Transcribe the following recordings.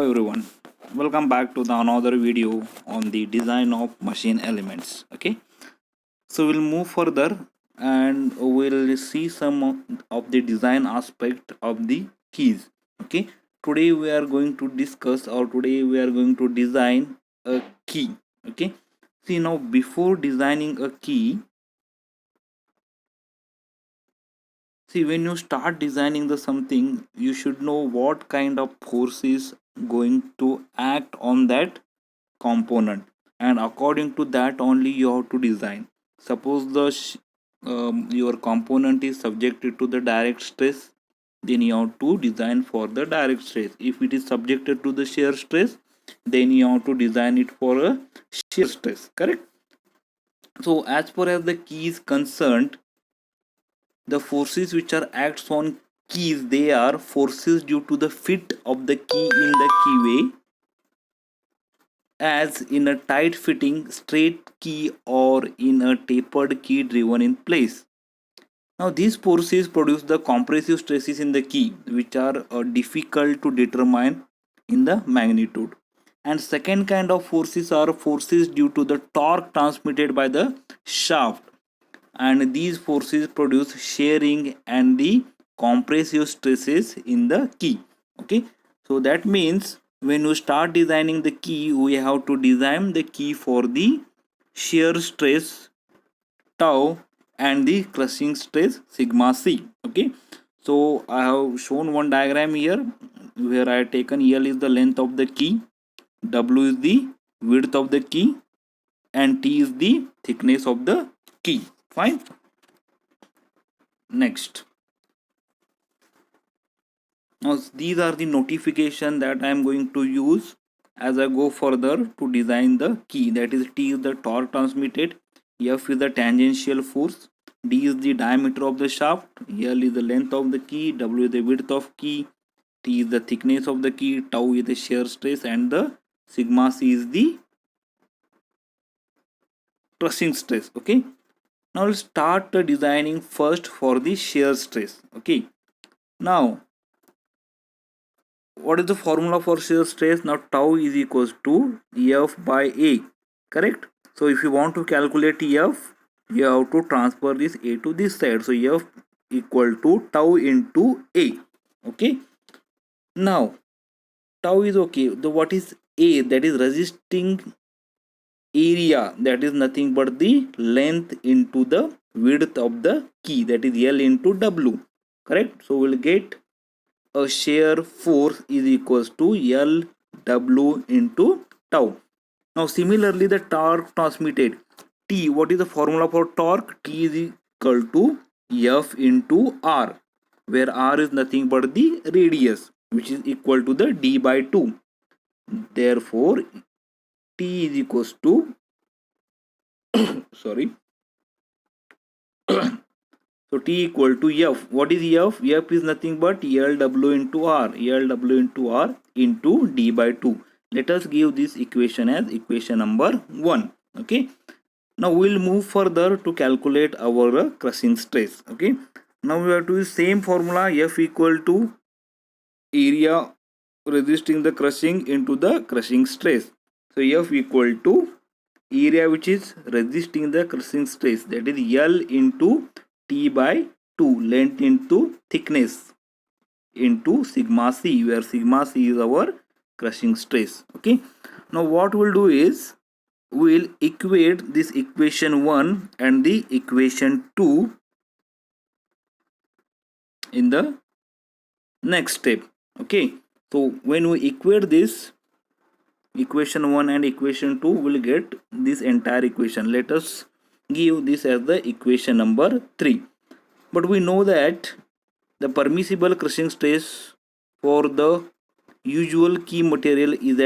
Hello everyone, welcome back to the another video on the design of machine elements. Okay, so we'll move further and we'll see some of the design aspect of the keys. Okay, today we are going to discuss, or today we are going to design a key. Okay, see, now before designing a key, see, when you start designing the something, you should know what kind of force is going to act on that component, and according to that only you have to design. Suppose your component is subjected to the direct stress, then you have to design for the direct stress. If it is subjected to the shear stress, then you have to design it for a shear stress, correct? So as far as the key is concerned, the forces which are acts on keys, they are forces due to the fit of the key in the keyway, as in a tight fitting straight key or in a tapered key driven in place. Now these forces produce the compressive stresses in the key, which are difficult to determine in the magnitude. And second kind of forces are forces due to the torque transmitted by the shaft, and these forces produce shearing and the compressive stresses in the key. Okay, so that means when you start designing the key, we have to design the key for the shear stress tau and the crushing stress sigma c. Okay, so I have shown one diagram here where I have taken L is the length of the key, W is the width of the key, and T is the thickness of the key. Fine. Next, now these are the notification that I am going to use as I go further to design the key. That is, T is the torque transmitted, F is the tangential force, D is the diameter of the shaft, L is the length of the key, W is the width of key, T is the thickness of the key, tau is the shear stress, and the sigma c is the crushing stress. Okay, now we'll start the designing first for the shear stress. Okay, now what is the formula for shear stress? Now tau is equals to F by A, correct? So if you want to calculate F, you have to transfer this A to this side. So F equal to tau into A. Okay, now tau is okay. The what is A? That is resisting area, that is nothing but the length into the width of the key, that is L into W, correct? So we'll get a shear force is equals to LW into tau. Now similarly, the torque transmitted, T, what is the formula for torque? T is equal to F into R, where R is nothing but the radius, which is equal to the D by 2. Therefore T is equals to sorry, so T equal to F. What is F? F is nothing but LW into R. LW into R into D by 2. Let us give this equation as equation number 1. Okay. Now we will move further to calculate our crushing stress. Okay. Now we have to use same formula, F equal to area resisting the crushing into the crushing stress. So F equal to area which is resisting the crushing stress, that is L into T by 2, length into thickness, into sigma c, where sigma c is our crushing stress. Okay, now what we'll do is we'll equate this equation 1 and the equation 2 in the next step. Okay, so when we equate this equation 1 and equation 2, will get this entire equation. Let us give this as the equation number 3. But we know that the permissible crushing stress for the usual key material is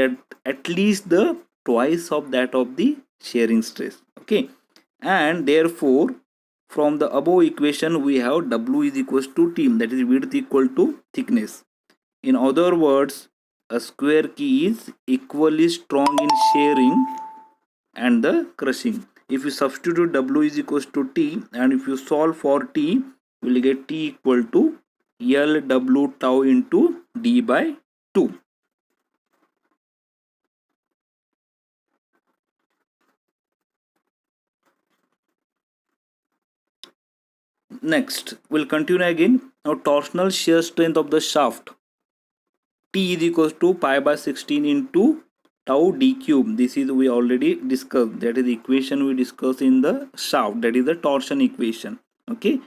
at least the twice of that of the shearing stress. Okay, and therefore from the above equation we have W is equals to T, that is width equal to thickness. In other words, a square key is equally strong in shearing and the crushing. If you substitute W is equals to T, and if you solve for T, you will get T equal to LW tau into D by 2. Next, we'll continue again. Now, torsional shear strength of the shaft T is equals to pi by 16 into tau d cube. This is we already discussed. That is the equation we discussed in the shaft. That is the torsion equation. Okay.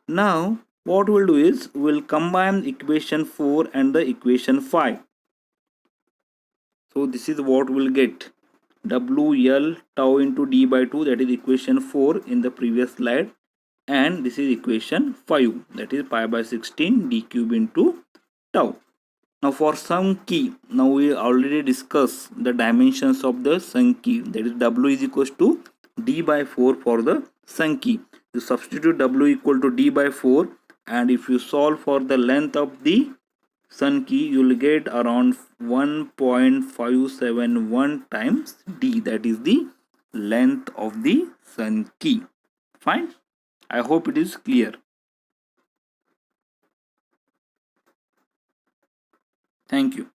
Now, what we'll do is we'll combine equation 4 and the equation 5. So, this is what we'll get. WL tau into d by 2, that is equation 4 in the previous slide, and this is equation 5, that is pi by 16 d cube into tau. Now for sunk key, now we already discussed the dimensions of the sunk key, that is W is equals to d by 4 for the sunk key. You substitute W equal to d by 4, and if you solve for the length of the sunk key, you will get around 1.571 times d, that is the length of the sunk key. Fine. I hope it is clear. Thank you.